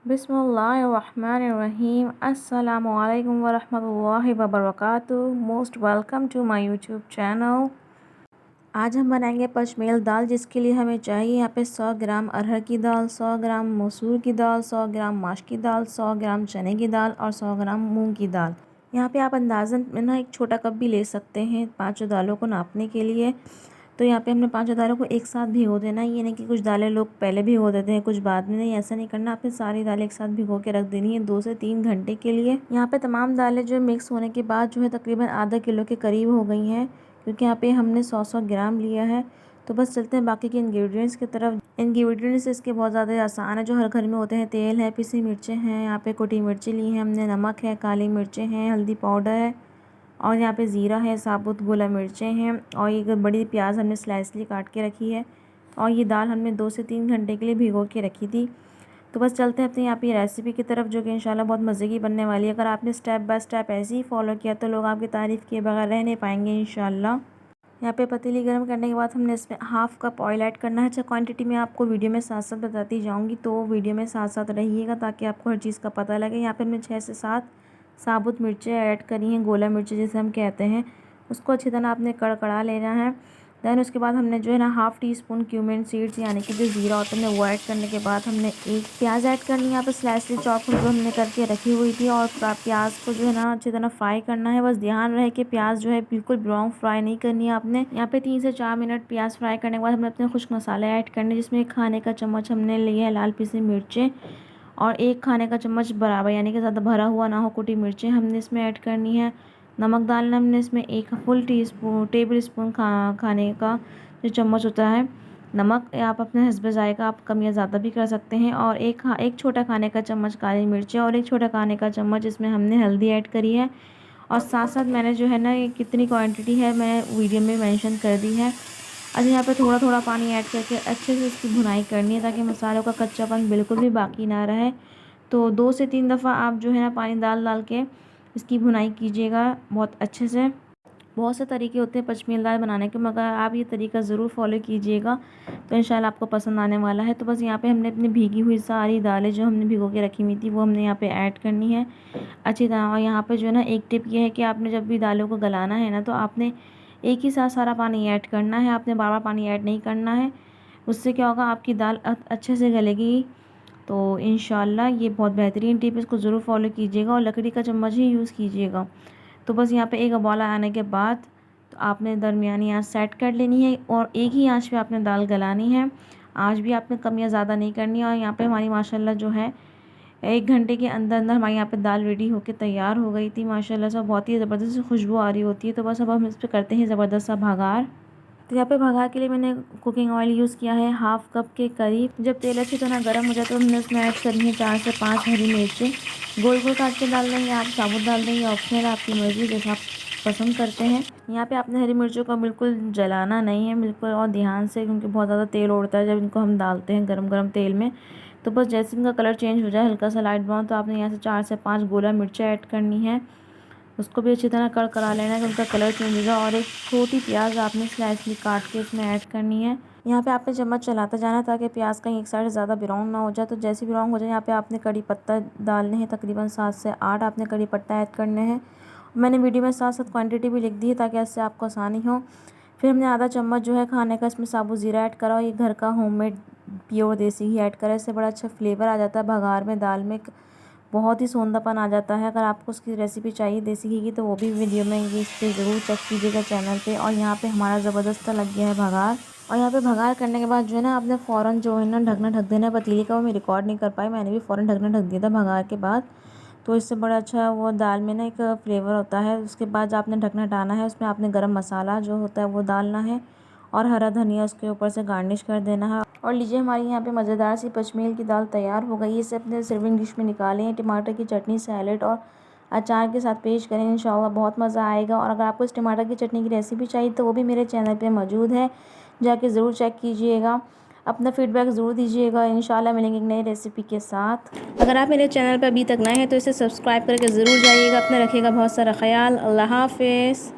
बिस्मिल्लाहिर्रहमानिर्रहीम। अस्सलामुअलैकुम वरहमतुल्लाहि वबरकातुहू। Most welcome to my YouTube channel. आज हम बनाएंगे पशमेल दाल, जिसके लिए हमें चाहिए यहाँ पे 100 ग्राम अरहर की दाल, 100 ग्राम मसूर की दाल, 100 ग्राम माश की दाल, 100 ग्राम चने की दाल और 100 ग्राम मूंग की दाल। यहाँ पे आप अंदाज़न ना एक छोटा कप भी ले सकते हैं पाँचों दालों को नापने के लिए। तो यहाँ पे हमने पाँचों दालों को एक साथ भिगो देना है। ये नहीं कि कुछ दालें लोग पहले भिगो देते हैं कुछ बाद में, नहीं, ऐसा नहीं करना। आपने सारी दालें एक साथ भिगो के रख देनी है 2 से 3 घंटे के लिए। यहाँ पे तमाम दालें जो मिक्स होने के बाद जो है तकरीबन आधा किलो के करीब हो गई हैं, क्योंकि यहाँ पे हमने 100 ग्राम लिया है। तो बस चलते हैं बाकी के इंग्रेडिएंट्स की तरफ। इंग्रेडिएंट्स इसके बहुत ज़्यादा आसान है, जो हर घर में होते हैं। तेल है, पिसी मिर्चें हैं, यहाँ पे कुटी मिर्चें ली हैं हमने, नमक है, काली मिर्चें हैं, हल्दी पाउडर है और यहाँ पे ज़ीरा है, साबुत गोला मिर्चें हैं और एक बड़ी प्याज हमने स्लाइसली काट के रखी है। और ये दाल हमने 2 से 3 घंटे के लिए भिगो के रखी थी। तो बस चलते हैं अपने यहाँ पे रेसिपी की तरफ, जो कि इंशाल्लाह बहुत मज़े की बनने वाली है। अगर आपने स्टेप बाय स्टेप ऐसे ही फॉलो किया तो लोग आपकी तारीफ़ किए बगैर रह नहीं पाएंगे इंशाल्लाह। यहाँ पे पतीली गर्म करने के बाद हमने इसमें हाफ़ कप ऑयल ऐड करना है। अच्छा, क्वांटिटी मैं आपको वीडियो में साथ साथ बताती जाऊँगी, तो वीडियो में साथ साथ रहिएगा ताकि आपको हर चीज़ का पता लगे। यहाँ पे हमने 6 से 7 साबुत मिर्चें ऐड करी हैं, गोला मिर्ची जिसे हम कहते हैं। उसको अच्छी तरह आपने कड़कड़ा लेना है। दैन उसके बाद हमने जो है ना half tea spoon cumin seeds यानी कि जो ज़ीरा होता है वो ऐड करने के बाद हमने एक प्याज ऐड करनी है। यहाँ पर स्लाइसली चॉप जो हमने करके रखी हुई थी, और प्याज को जो है ना अच्छी तरह फ्राई करना है। बस ध्यान रहे कि प्याज जो है बिल्कुल ब्राउन फ्राई नहीं करनी है आपने। यहाँ पे 3 से 4 मिनट प्याज फ्राई करने के बाद हमने अपने खुश्क मसाले ऐड करने, जिसमें 1 खाने का चम्मच हमने लिया है लाल पिसी मिर्चें और 1 खाने का चम्मच बराबर यानी कि ज़्यादा भरा हुआ ना हो कुटी मिर्चें हमने इसमें ऐड करनी है। नमक डालना हमने इसमें 1 फुल टेबल स्पून खाने का जो चम्मच होता है नमक। आप अपने हस्बे ज़ायक़ा आप कम या ज़्यादा भी कर सकते हैं। और एक छोटा खाने का चम्मच काली मिर्चें और 1 छोटा खाने का चम्मच इसमें हमने हल्दी ऐड करी है। और साथ साथ मैंने जो है ना ये कितनी क्वांटिटी है मैं वीडियो में मेंशन कर दी है। अच्छा, यहाँ पे थोड़ा थोड़ा पानी ऐड करके अच्छे से इसकी भुनाई करनी है ताकि मसालों का कच्चापन बिल्कुल भी बाकी ना रहे। तो 2 से 3 दफ़ा आप जो है ना पानी डाल डाल के इसकी भुनाई कीजिएगा बहुत अच्छे से। बहुत से तरीके होते हैं पशमील दाल बनाने के, मगर आप ये तरीका ज़रूर फॉलो कीजिएगा तो इंशाल्लाह आपको पसंद आने वाला है। तो बस यहाँ पे हमने अपनी भीगी हुई सारी दालें जो हमने भिगो के रखी हुई थी वो हमने यहाँ पे ऐड करनी है अच्छी तरह। और यहाँ पे जो है ना एक टिप ये है कि आपने जब भी दालों को गलाना है ना, तो आपने एक ही साथ सारा पानी ऐड करना है, आपने बार बार पानी ऐड नहीं करना है। उससे क्या होगा, आपकी दाल अच्छे से गलेगी। तो इंशाल्लाह ये बहुत बेहतरीन टिप, इसको ज़रूर फॉलो कीजिएगा और लकड़ी का चम्मच ही यूज़ कीजिएगा। तो बस यहाँ पे एक उबाला आने के बाद तो आपने दरमियानी आंच सेट कर लेनी है और एक ही आंच पे आपने दाल गलानी है। आंच भी आपने कम या ज़्यादा नहीं करनी है। और यहाँ पे हमारी माशाल्लाह जो है 1 घंटे के अंदर अंदर हमारे यहाँ पे दाल रेडी होके तैयार हो गई थी माशाल्लाह से। बहुत ही ज़बरदस्त खुशबू आ रही होती है। तो बस अब हम इस पर करते हैं ज़बरदस्त सा भगार। तो यहाँ पे भगार के लिए मैंने कुकिंग ऑयल यूज़ किया है हाफ़ कप के करीब। जब तेल अच्छी तरह गर्म हो जाए तो हमने उसमें ऐड करनी है 4 से 5 हरी मिर्चें। गोल गोल काट के डाल देंगे, आप साबुत डाल देंगे, ऑप्शनल, आपकी मर्ज़ी, जैसा आप पसंद करते हैं। यहाँ पे आपने हरी मिर्चों को बिल्कुल जलाना नहीं है, बिल्कुल और ध्यान से, क्योंकि बहुत ज़्यादा तेल उड़ता है जब इनको हम डालते हैं गरम गरम तेल में। तो बस जैसे इनका कलर चेंज हो जाए हल्का सा लाइट ब्राउन, तो आपने यहाँ से 4 से 5 गोला मिर्चें ऐड करनी है। उसको भी अच्छी तरह करा लेना है कि उनका कलर चेंज हो जाए। और एक छोटी प्याज आपने स्लाइसली काट के इसमें ऐड करनी है। यहाँ पे आपने चम्मच चलाता जाना ताकि प्याज कहीं एक साइड से ज़्यादा ब्राउन ना हो जाए। तो जैसे ब्राउन हो जाए यहाँ पे आपने कड़ी पत्ता डालने हैं, तकरीबन 7 से 8 आपने कड़ी पत्ता ऐड करने हैं। मैंने वीडियो में साथ साथ क्वांटिटी भी लिख दी है ताकि इससे आपको आसानी हो। फिर हमने आधा चम्मच जो है खाने का इसमें साबुत ज़ीरा ऐड करा और ये घर का होममेड प्योर देसी घी ऐड करा। इससे बड़ा अच्छा फ्लेवर आ जाता है भगार में, दाल में बहुत ही सौंधापन आ जाता है। अगर आपको उसकी रेसिपी चाहिए देसी घी की तो वो भी वीडियो में ये इस पर ज़रूर चेक कीजिएगा चैनल पे। और यहाँ पे हमारा ज़बरदस्त लग गया है भगार। और यहाँ पे भगार करने के बाद जो है ना आपने फ़ौरन जो है ना ढकना ढक देना है पतीली का। वो मैं रिकॉर्ड नहीं कर पाई, मैंने भी फ़ौरन ढकना ढक दिया था भगार के बाद। तो इससे बड़ा अच्छा वो दाल में ना एक फ्लेवर होता है। उसके बाद आपने ढकना हटाना है, उसमें आपने गरम मसाला जो होता है वो डालना है और हरा धनिया उसके ऊपर से गार्निश कर देना है। और लीजिए हमारी यहाँ पे मज़ेदार सी पशमील की दाल तैयार हो गई है। इसे अपने सर्विंग डिश में निकालें, टमाटर की चटनी, सैलेड और अचार के साथ पेश करें, इंशाल्लाह बहुत मज़ा आएगा। और अगर आपको इस टमाटर की चटनी की रेसिपी चाहिए तो वो भी मेरे चैनल पे मौजूद है, जाके ज़रूर चेक कीजिएगा। अपना फीडबैक ज़रूर दीजिएगा। इंशाल्लाह मिलेंगे एक नई रेसिपी के साथ। अगर आप मेरे चैनल पर अभी तक नए हैं तो इसे सब्सक्राइब करके ज़रूर जाइएगा। अपना रखिएगा बहुत सारा ख्याल। अल्लाह हाफ़िज़।